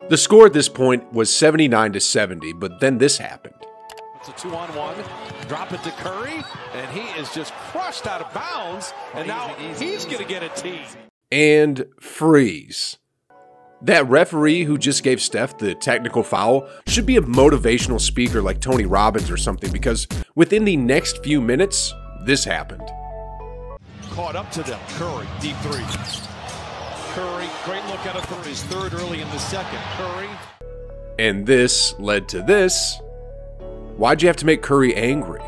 The score at this point was 79-70, but then this happened. It's a 2-on-1. Drop it to Curry, and he is just crushed out of bounds, and now he's going to get a tee. And freeze. That referee who just gave Steph the technical foul should be a motivational speaker like Tony Robbins or something, because within the next few minutes, this happened. Caught up to them. Curry, deep three. Curry, great look at it for his third early in the second. Curry. And this led to this. Why'd you have to make Curry angry?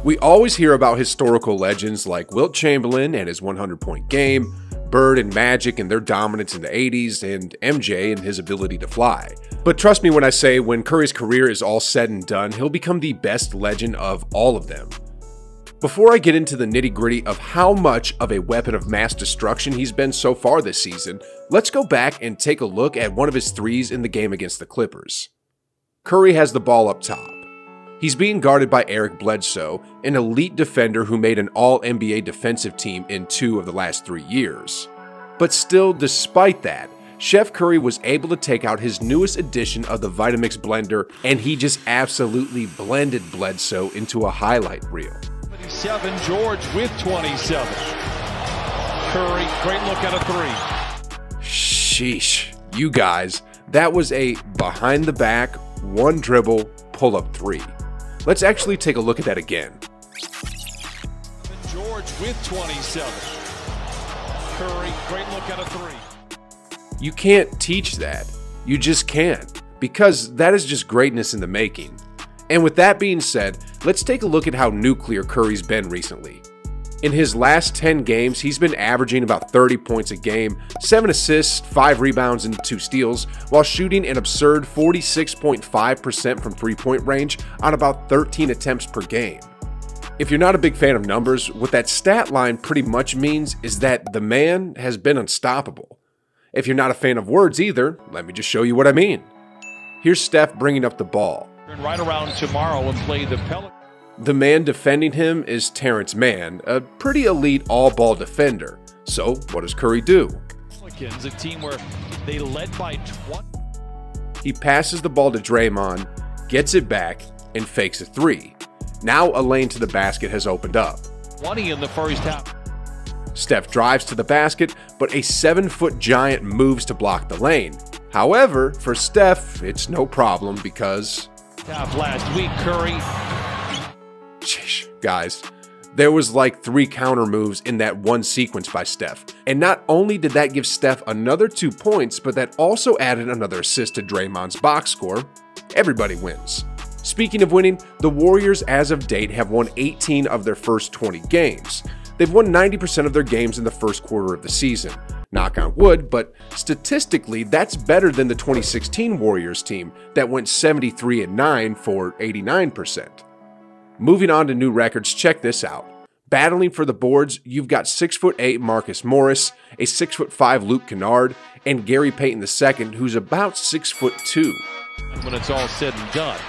We always hear about historical legends like Wilt Chamberlain and his 100-point game, Bird and Magic and their dominance in the 80s, and MJ and his ability to fly. But trust me when I say, when Curry's career is all said and done, he'll become the best legend of all of them. Before I get into the nitty-gritty of how much of a weapon of mass destruction he's been so far this season, let's go back and take a look at one of his threes in the game against the Clippers. Curry has the ball up top. He's being guarded by Eric Bledsoe, an elite defender who made an All-NBA defensive team in 2 of the last 3 years. But still, despite that, Chef Curry was able to take out his newest edition of the Vitamix blender, and he just absolutely blended Bledsoe into a highlight reel. 27, George with 27. Curry, great look at a 3. Sheesh, you guys, that was a behind the back, one dribble, pull-up 3. Let's actually take a look at that again. George with 27. Curry, great look at a 3. You can't teach that. You just can't, because that is just greatness in the making. And with that being said, let's take a look at how nuclear Curry's been recently. In his last 10 games, he's been averaging about 30 points a game, 7 assists, 5 rebounds, and 2 steals, while shooting an absurd 46.5% from three-point range on about 13 attempts per game. If you're not a big fan of numbers, what that stat line pretty much means is that the man has been unstoppable. If you're not a fan of words either, let me just show you what I mean. Here's Steph bringing up the ball. Turn right around tomorrow and play the Pelicans. The man defending him is Terrence Mann, a pretty elite all-ball defender. So what does Curry do? Pelicans, a team where they led by 20. He passes the ball to Draymond, gets it back, and fakes a 3. Now a lane to the basket has opened up. 20 in the first half. Steph drives to the basket, but a 7-foot giant moves to block the lane. However, for Steph, it's no problem because... Last week, Curry... Sheesh, guys, there was like 3 counter moves in that one sequence by Steph. And not only did that give Steph another 2 points, but that also added another assist to Draymond's box score. Everybody wins. Speaking of winning, the Warriors as of date have won 18 of their first 20 games. They've won 90% of their games in the first quarter of the season. Knock on wood, but statistically, that's better than the 2016 Warriors team that went 73-9 for 89%. Moving on to new records, check this out. Battling for the boards, you've got 6'8" Marcus Morris, a 6'5" Luke Kennard, and Gary Payton II, who's about 6'2". When it's all said and done.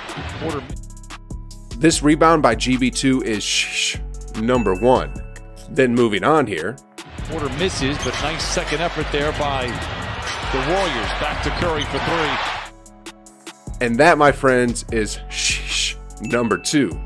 This rebound by GB2 is number 1. Then moving on here. Porter misses, but nice second effort there by the Warriors. Back to Curry for 3. And that, my friends, is number 2.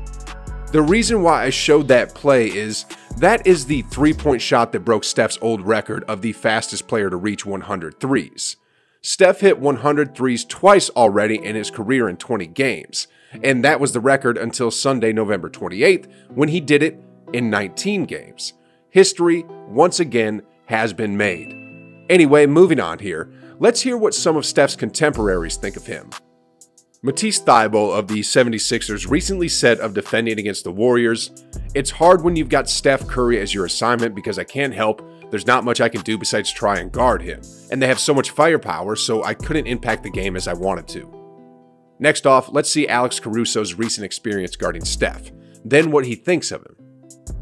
The reason why I showed that play is that is the 3-point shot that broke Steph's old record of the fastest player to reach 100 threes. Steph hit 100 threes twice already in his career in 20 games, and that was the record until Sunday, November 28th, when he did it in 19 games. History, once again, has been made. Anyway, moving on here, let's hear what some of Steph's contemporaries think of him. Matisse Thybulle of the 76ers recently said of defending against the Warriors, "It's hard when you've got Steph Curry as your assignment because I can't help. There's not much I can do besides try and guard him. And they have so much firepower, so I couldn't impact the game as I wanted to." Next off, let's see Alex Caruso's recent experience guarding Steph, then what he thinks of him.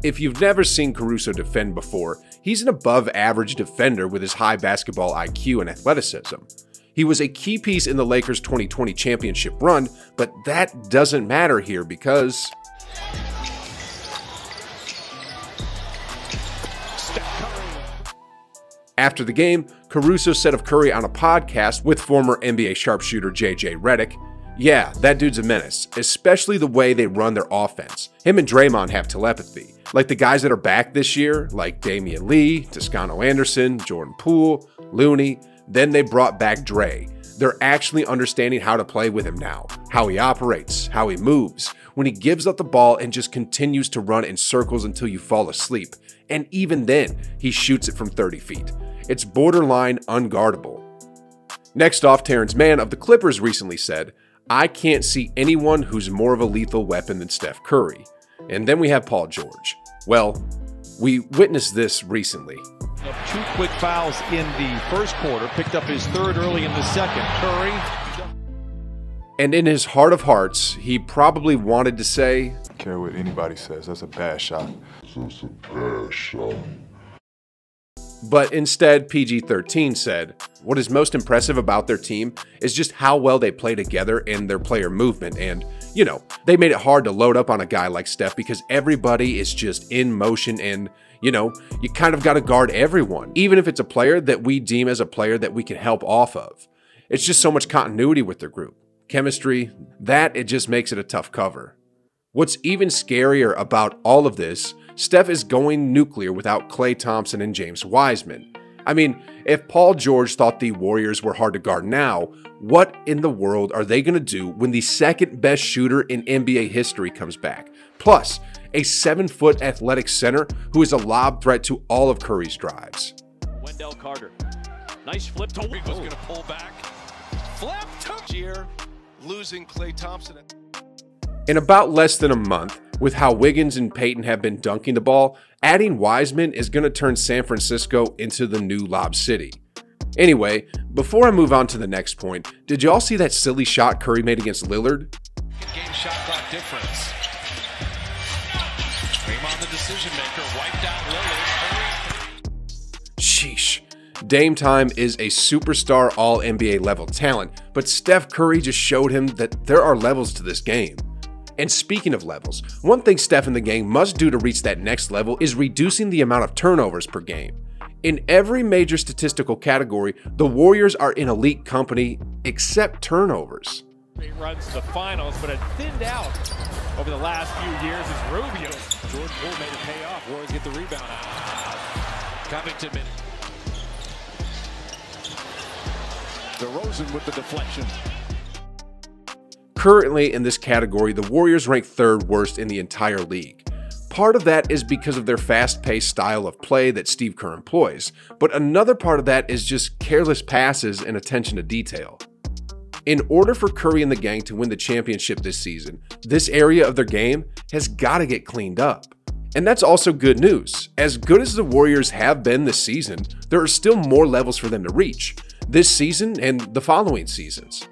If you've never seen Caruso defend before, he's an above-average defender with his high basketball IQ and athleticism. He was a key piece in the Lakers' 2020 championship run, but that doesn't matter here because... After the game, Caruso said of Curry on a podcast with former NBA sharpshooter JJ Redick, "Yeah, that dude's a menace, especially the way they run their offense. Him and Draymond have telepathy. Like the guys that are back this year, like Damian Lee, Toscano Anderson, Jordan Poole, Looney. Then they brought back Dre. They're actually understanding how to play with him now, how he operates, how he moves, when he gives up the ball and just continues to run in circles until you fall asleep. And even then, he shoots it from 30 feet. It's borderline unguardable." Next off, Terrence Mann of the Clippers recently said, "I can't see anyone who's more of a lethal weapon than Steph Curry." And then we have Paul George. Well, we witnessed this recently. 2 quick fouls in the first quarter, picked up his third early in the second. Curry. And in his heart of hearts, he probably wanted to say, I don't care what anybody says, that's a bad shot. That's a bad shot. But instead, PG-13 said, what is most impressive about their team is just how well they play together in their player movement. And, you know, they made it hard to load up on a guy like Steph because everybody is just in motion and, you know, you kind of got to guard everyone, even if it's a player that we deem as a player that we can help off of. It's just so much continuity with their group. Chemistry, that it just makes it a tough cover. What's even scarier about all of this, Steph is going nuclear without Klay Thompson and James Wiseman. I mean, if Paul George thought the Warriors were hard to guard now, what in the world are they going to do when the second best shooter in NBA history comes back? Plus, a 7-foot athletic center who is a lob threat to all of Curry's drives. Wendell Carter. Nice flip to was going to pull back. Flip to here, losing Klay Thompson. In about less than a month, with how Wiggins and Payton have been dunking the ball, adding Wiseman is going to turn San Francisco into the new Lob City. Anyway, before I move on to the next point, did y'all see that silly shot Curry made against Lillard? Game shot clock difference. Draymond, the decision maker, wiped out Lillard. Sheesh. Dame Time is a superstar all-NBA level talent, but Steph Curry just showed him that there are levels to this game. And speaking of levels, one thing Steph and the gang must do to reach that next level is reducing the amount of turnovers per game. In every major statistical category, the Warriors are in elite company except turnovers. He runs to the finals, but it thinned out over the last few years as Rubio. George Poole made it pay off. Warriors get the rebound out. Covington made it. DeRozan with the deflection. Currently in this category, the Warriors rank 3rd worst in the entire league. Part of that is because of their fast-paced style of play that Steve Kerr employs, but another part of that is just careless passes and attention to detail. In order for Curry and the gang to win the championship this season, this area of their game has got to get cleaned up. And that's also good news. As good as the Warriors have been this season, there are still more levels for them to reach, this season and the following seasons.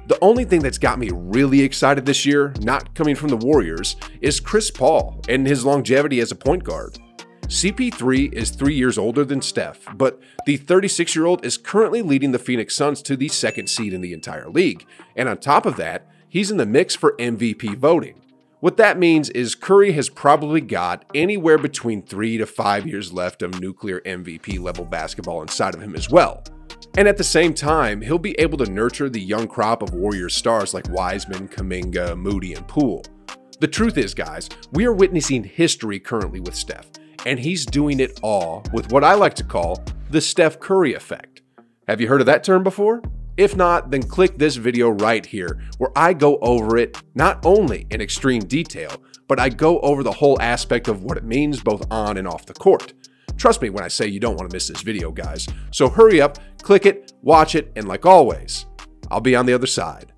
The only thing that's got me really excited this year, not coming from the Warriors, is Chris Paul and his longevity as a point guard. CP3 is 3 years older than Steph, but the 36-year-old is currently leading the Phoenix Suns to the 2nd seed in the entire league. And on top of that, he's in the mix for MVP voting. What that means is Curry has probably got anywhere between 3 to 5 years left of nuclear MVP level basketball inside of him as well. And at the same time, he'll be able to nurture the young crop of Warriors stars like Wiseman, Kuminga, Moody, and Poole. The truth is, guys, we are witnessing history currently with Steph, and he's doing it all with what I like to call the Steph Curry effect. Have you heard of that term before? If not, then click this video right here where I go over it not only in extreme detail, but I go over the whole aspect of what it means both on and off the court. Trust me when I say you don't want to miss this video, guys. So hurry up, click it, watch it, and like always, I'll be on the other side.